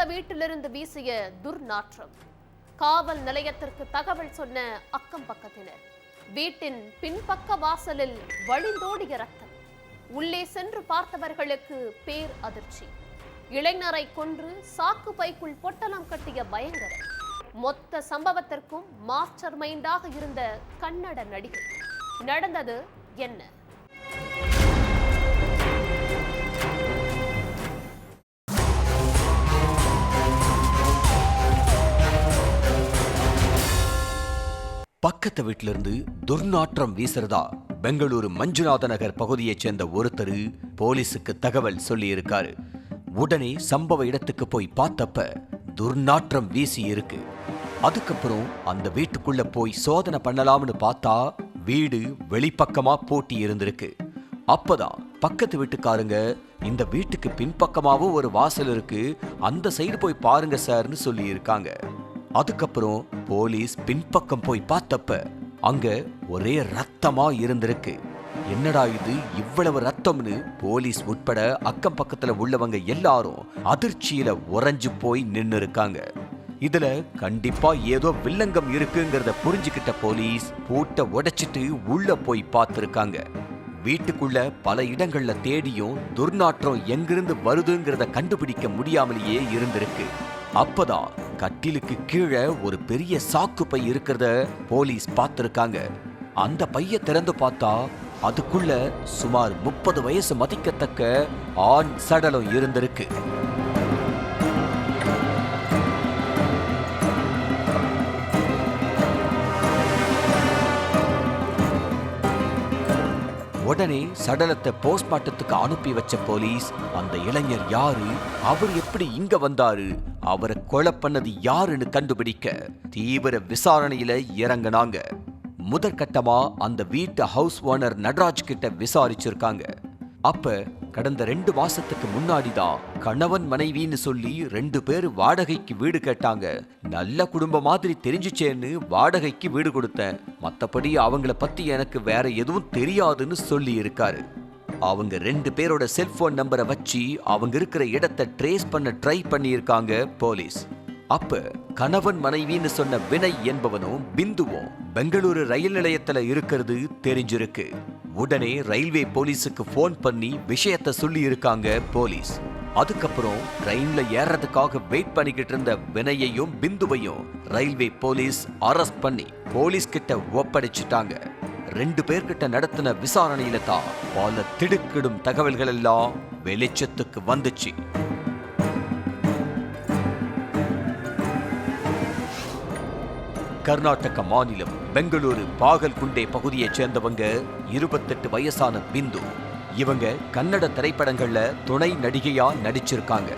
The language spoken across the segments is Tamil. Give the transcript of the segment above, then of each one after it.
அந்த வீட்டிலிருந்து வீசிய துர்நாற்றம். காவல் நிலையத்திற்கு தகவல் சொன்ன அக்கம் பக்கத்தினர். வீட்டின் பின்பக்க வாசலில் வழிந்தோடிய ரத்தம். உள்ளே சென்று பார்த்தவர்களுக்கு பேர் அதிர்ச்சி. இளைஞரை கொன்று சாக்கு பைக்குள் பொட்டலம் கட்டிய பயங்கரம். மொத்த சம்பவத்திற்கும் மாஸ்டர் மைண்டாக இருந்த கன்னட நடிகை. நடந்தது என்ன? பக்கத்து வீட்டிலிருந்து துர்நாற்றம் வீசுறதா பெங்களூரு மஞ்சுநாத நகர் பகுதியைச் சேர்ந்த ஒருத்தர் போலீஸுக்கு தகவல் சொல்லி இருக்காரு. உடனே சம்பவ இடத்துக்கு போய் பார்த்தப்ப துர்நாற்றம் வீசி இருக்கு. அதுக்கப்புறம் அந்த வீட்டுக்குள்ள போய் சோதனை பண்ணலாம்னு பார்த்தா வீடு வெளிப்பக்கமா பூட்டி இருந்திருக்கு. அப்பதான் பக்கத்து வீட்டுக்காரங்க, இந்த வீட்டுக்கு பின்பக்கமாவும் ஒரு வாசல் இருக்கு, அந்த சைடு போய் பாருங்க சார்னு சொல்லி இருக்காங்க. அதுக்கப்புறம் போலீஸ் பின்பக்கம் போய் பார்த்தப்ப அங்க ஒரே ரத்தமா இருந்திருக்கு. என்னடா இது, இவ்வளவு ரத்தம்னு போலீஸ் உட்பட அக்கம் பக்கத்துல உள்ளவங்க எல்லாரும் அதிர்ச்சியில உறைஞ்சு போய் நின்னு இருக்காங்க. இதுல கண்டிப்பா ஏதோ வில்லங்கம் இருக்குங்கிறத புரிஞ்சுக்கிட்ட போலீஸ் பூட்டை உடைச்சிட்டு உள்ள போய் பார்த்திருக்காங்க. வீட்டுக்குள்ள பல இடங்கள்ல தேடியும் துர்நாற்றம் எங்கிருந்து வருதுங்கிறத கண்டுபிடிக்க முடியாமலேயே இருந்திருக்கு. அப்பதான் கட்டிலுக்கு கீழே ஒரு பெரிய சாக்கு பை இருக்கிறத போலீஸ் பார்த்திருக்காங்க. அந்த பைய திறந்து பார்த்தா அதுக்குள்ள சுமார் 30 வயசு மதிக்கத்தக்க ஆண் சடலம் இருந்திருக்கு. உடனே சடலத்தை போஸ்ட்மார்ட்டத்துக்கு அனுப்பி வச்ச போலீஸ் அந்த இளைஞர் யாரு, அவர் எப்படி இங்க வந்தாரு, அவரை கொலை பண்ணது யாருன்னு கண்டுபிடிக்க தீவிர விசாரணையில இறங்கினாங்க. முதற்கட்டமா அந்த வீட்டு ஹவுஸ் ஓனர் நடராஜ் கிட்ட விசாரிச்சிருக்காங்க. அப்ப கடந்த 2 மாசத்துக்கு முன்னாடிதான் கணவன் மனைவின்னு சொல்லி 2 பேர் வாடகைக்கு வீடு கேட்டாங்க. நல்ல குடும்பம் மாதிரி தெரிஞ்சுச்சேன்னு வாடகைக்கு வீடு கொடுத்தேன், மத்தபடி அவங்கள பத்தி எனக்கு வேற எதுவும் தெரியாதுன்னு சொல்லி இருக்காரு. அவங்க 2 பேரோட செல்போன் நம்பரை வச்சு அவங்க இருக்கிற இடத்தை ட்ரேஸ் பண்ண ட்ரை பண்ணியிருக்காங்க போலீஸ். அப்ப கணவன் மனைவின்னு சொன்ன வினய் என்பவனும் பிந்துவும் பெங்களூரு ரயில் நிலையத்துல இருக்கிறது தெரிஞ்சிருக்கு. உடனே ரயில்வே போலீஸுக்கு போன் பண்ணி விஷயத்த சொல்லி இருக்காங்க போலீஸ். அதுக்கப்புறம் ட்ரெயின்ல ஏறதுக்காக வெயிட் பண்ணிக்கிட்டு இருந்த வினயையும் பிந்துவையும் ரயில்வே போலீஸ் அரெஸ்ட் பண்ணி போலீஸ் கிட்ட ஒப்படைச்சிட்டாங்க. 2 பேர்கிட்ட நடத்தின விசாரணையில தான் பல திடுக்கிடும் தகவல்கள் எல்லாம் வெளிச்சத்துக்கு வந்துச்சு. கர்நாடக மாநிலம் பெங்களூரு பாகல்குண்டே பகுதியைச் சேர்ந்தவங்க 28 வயசான பிந்து. இவங்க கன்னட திரைப்படங்கள்ல துணை நடிகையா நடிச்சிருக்காங்க.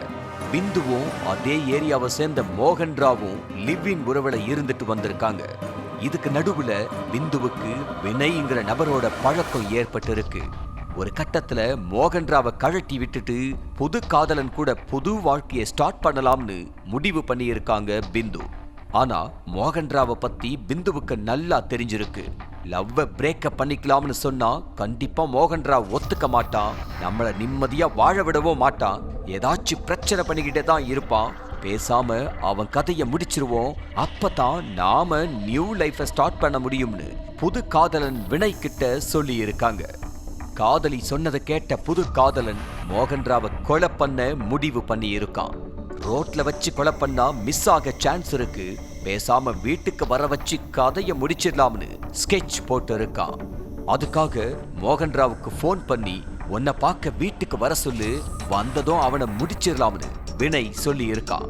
பிந்துவும் அதே ஏரியாவை சேர்ந்த மோகன் ராவும் லிவ்-இன் உறவுல இருந்துட்டு வந்திருக்காங்க. இதுக்கு நடுவுல பிந்துவுக்கு வினய்ங்கிற நபரோட பழக்கம் ஏற்பட்டு இருக்கு. ஒரு கட்டத்துல மோகன் ராவை கழட்டி விட்டுட்டு புது காதலன் கூட புது வாழ்க்கையை ஸ்டார்ட் பண்ணலாம்னு முடிவு பண்ணி இருக்காங்க பிந்து. ஆனா மோகன் ராவை பத்தி பிந்துவுக்கு நல்லா தெரிஞ்சிருக்கு. லவ்வ பிரேக்கப் பண்ணிக்கலாம்னு சொன்னா கண்டிப்பா மோகன் ராவ் ஒத்துக்க மாட்டான், நம்மள நிம்மதியா வாழ விடவும் மாட்டான், ஏதாச்சும் பிரச்சனை பண்ணிக்கிட்டே தான் இருப்பான். பேசாம அவன் கதையை முடிச்சிருவோம், அப்பதான் நாம நியூ லைஃபை ஸ்டார்ட் பண்ண முடியும்னு புது காதலன் வினய் கிட்ட சொல்லி இருக்காங்க. காதலி சொன்னதை கேட்ட புது காதலன் மோகன் ராவை கொலை பண்ண முடிவு பண்ணி இருக்கான். ரோட்ல வச்சு கொலை பண்ணா மிஸ் ஆக சான்ஸ் இருக்கு, பேசாம வீட்டுக்கு வர வச்சு கதையை முடிச்சிடலாம்னு ஸ்கெட்ச் போட்டு இருக்கான். அதுக்காக மோகன் ராவுக்கு போன் பண்ணி உன்னை பார்க்க வீட்டுக்கு வர சொல்லு, வந்ததும் அவனை முடிச்சிடலாம்னு வினய் சொல்லி இருக்கான்.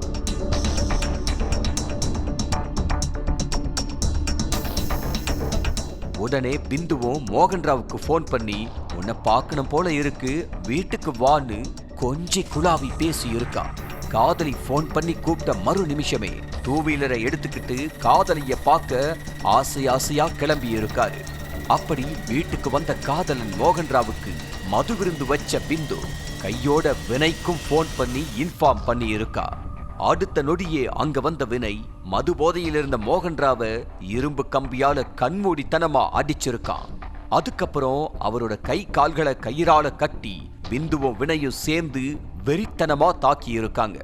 உடனே பிந்துவும் மோகன் ராவுக்கு போன் பண்ணி உன்னை பார்க்கணும் போல இருக்கு, வீட்டுக்கு வான்னு கொஞ்சி குழாவி பேசி இருக்கான். காதலி போன் பண்ணி கூப்பிட்ட மறு நிமிஷமே 2 வீலரை எடுத்துக்கிட்டு காதலிய பார்க்க ஆசையா கிளம்பி இருக்காரு. அப்படி வீட்டுக்கு வந்த காதலன் மோகன் ராவுக்கு மது விருந்து வச்ச பிந்து கையோட வினய்க்கும் போன் பண்ணி இன்ஃபார்ம் பண்ணி இருக்கா. அடுத்த நொடியே அங்க வந்த வினய் மது போதையில் இருந்த மோகன் ராவை இரும்பு கம்பியால கண்மூடித்தனமா அடிச்சிருக்கான். அதுக்கப்புறம் அவரோட கை கால்களை கயிறால கட்டி பிந்துவும் வினயும் சேர்ந்து வெறித்தனமா தாக்கி இருக்காங்க.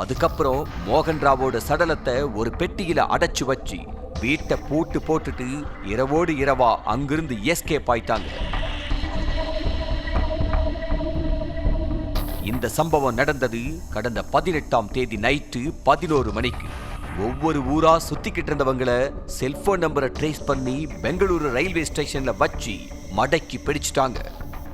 அதுக்கப்புறம் மோகன் ராவோட சடலத்தை ஒரு பெட்டியில அடைச்சு வச்சு வீட்டை பூட்டு போட்டுட்டு இரவோடு இரவா அங்கிருந்து எஸ்கேப் ஆயிட்டாங்க. இந்த சம்பவம் நடந்தது கடந்த 18ஆம் தேதி நைட்டு 11 மணிக்கு. ஒவ்வொரு ஊரா சுத்திக்கிட்டு இருந்தவங்களை செல்போன் நம்பரை ட்ரேஸ் பண்ணி பெங்களூரு ரயில்வே ஸ்டேஷன்ல வச்சு மடக்கி பிடிச்சிட்டாங்க.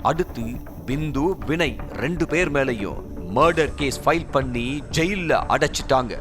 அடுத்து பிந்து, வினய் 2 பேர் மேலையும் மர்டர் கேஸ் ஃபைல் பண்ணி ஜெயில்ல அடைச்சிட்டாங்க.